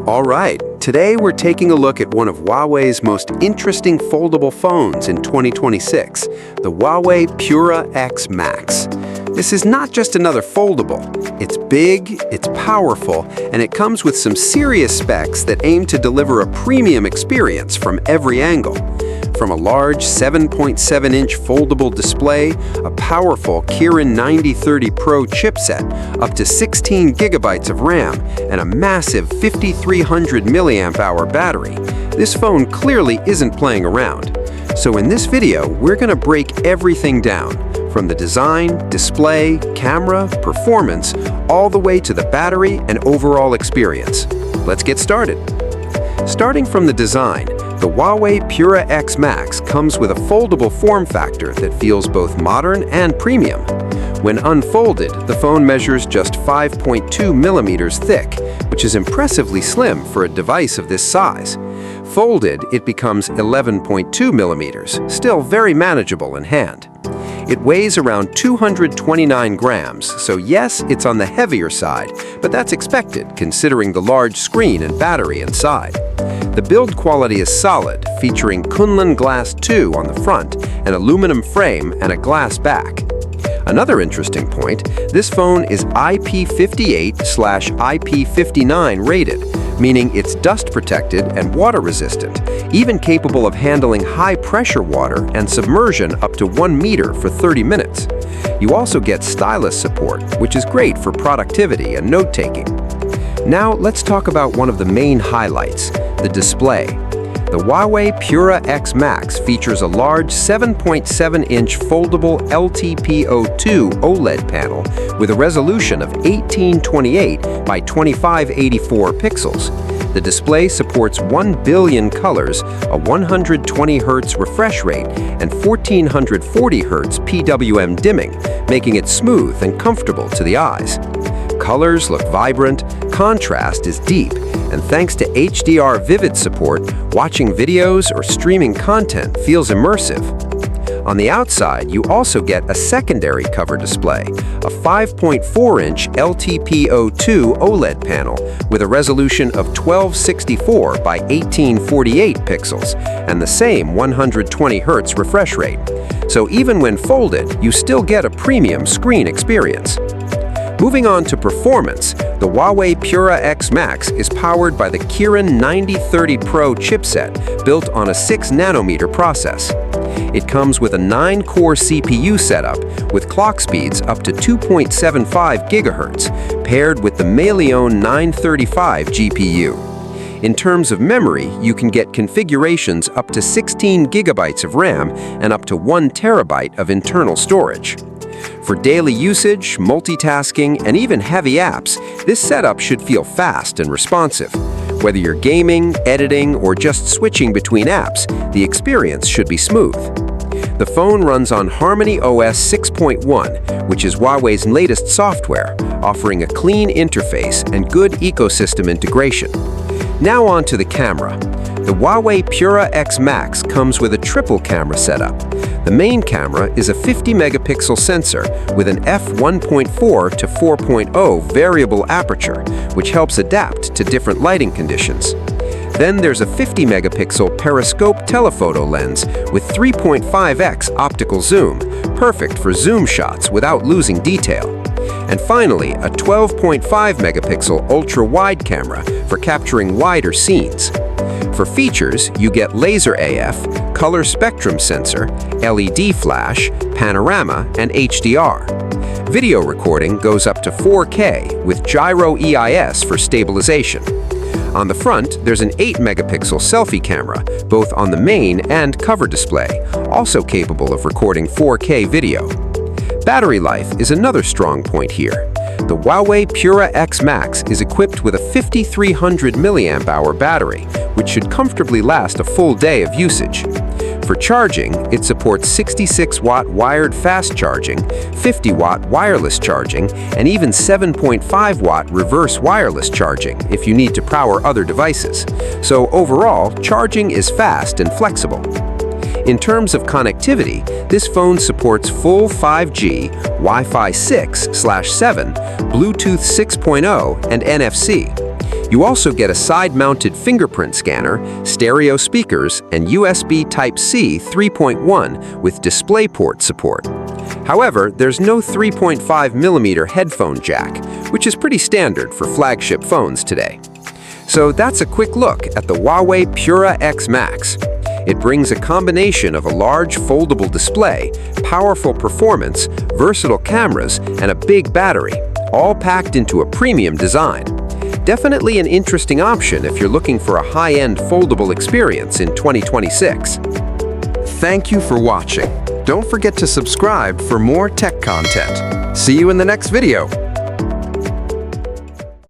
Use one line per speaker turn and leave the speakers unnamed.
All right, today we're taking a look at one of Huawei's most interesting foldable phones in 2026, the Huawei Pura X Max. This is not just another foldable. It's big, it's powerful, and it comes with some serious specs that aim to deliver a premium experience from every angle. From a large 7.7-inch foldable display, a powerful Kirin 9030 Pro chipset, up to 16 gigabytes of RAM, and a massive 5300 mAh battery, this phone clearly isn't playing around. So in this video, we're going to break everything down, from the design, display, camera, performance, all the way to the battery and overall experience. Let's get started. Starting from the design, the Huawei Pura X Max comes with a foldable form factor that feels both modern and premium. When unfolded, the phone measures just 5.2 millimeters thick, which is impressively slim for a device of this size. Folded, it becomes 11.2 millimeters, still very manageable in hand. It weighs around 229 grams, so yes, it's on the heavier side, but that's expected considering the large screen and battery inside. The build quality is solid, featuring Kunlun Glass 2 on the front, an aluminum frame, and a glass back. Another interesting point, this phone is IP58/IP59 rated, meaning it's dust protected and water resistant, even capable of handling high pressure water and submersion up to 1 meter for 30 minutes. You also get stylus support, which is great for productivity and note-taking. Now let's talk about one of the main highlights, the display. The Huawei Pura X Max features a large 7.7-inch foldable LTPO2 OLED panel with a resolution of 1828 by 2584 pixels. The display supports 1 billion colors, a 120 Hz refresh rate, and 1440 Hz PWM dimming, making it smooth and comfortable to the eyes. Colors look vibrant, contrast is deep, and thanks to HDR Vivid support, watching videos or streaming content feels immersive. On the outside, you also get a secondary cover display, a 5.4-inch LTPO2 OLED panel with a resolution of 1264 by 1848 pixels and the same 120 Hz refresh rate. So even when folded, you still get a premium screen experience. Moving on to performance, the Huawei Pura X Max is powered by the Kirin 9030 Pro chipset built on a 6-nanometer process. It comes with a 9-core CPU setup with clock speeds up to 2.75 GHz, paired with the Malion 935 GPU. In terms of memory, you can get configurations up to 16 gigabytes of RAM and up to 1 terabyte of internal storage. For daily usage, multitasking, and even heavy apps, this setup should feel fast and responsive. Whether you're gaming, editing, or just switching between apps, the experience should be smooth. The phone runs on HarmonyOS 6.1, which is Huawei's latest software, offering a clean interface and good ecosystem integration. Now on to the camera. The Huawei Pura X Max comes with a triple camera setup. The main camera is a 50-megapixel sensor with an f1.4 to 4.0 variable aperture, which helps adapt to different lighting conditions. Then there's a 50-megapixel periscope telephoto lens with 3.5x optical zoom, perfect for zoom shots without losing detail. And finally, a 12.5-megapixel ultra-wide camera for capturing wider scenes. For features, you get laser AF, color spectrum sensor, LED flash, panorama, and HDR. Video recording goes up to 4K with gyro EIS for stabilization. On the front, there's an 8-megapixel selfie camera, both on the main and cover display, also capable of recording 4K video. Battery life is another strong point here. The Huawei Pura X Max is equipped with a 5300 mAh battery, which should comfortably last a full day of usage. For charging, it supports 66-watt wired fast charging, 50-watt wireless charging, and even 7.5-watt reverse wireless charging if you need to power other devices. So overall, charging is fast and flexible. In terms of connectivity, this phone supports full 5G, Wi-Fi 6/7, Bluetooth 6.0, and NFC. You also get a side-mounted fingerprint scanner, stereo speakers, and USB Type-C 3.1 with DisplayPort support. However, there's no 3.5mm headphone jack, which is pretty standard for flagship phones today. So that's a quick look at the Huawei Pura X Max. It brings a combination of a large foldable display, powerful performance, versatile cameras, and a big battery, all packed into a premium design. Definitely an interesting option if you're looking for a high-end foldable experience in 2026. Thank you for watching. Don't forget to subscribe for more tech content. See you in the next video.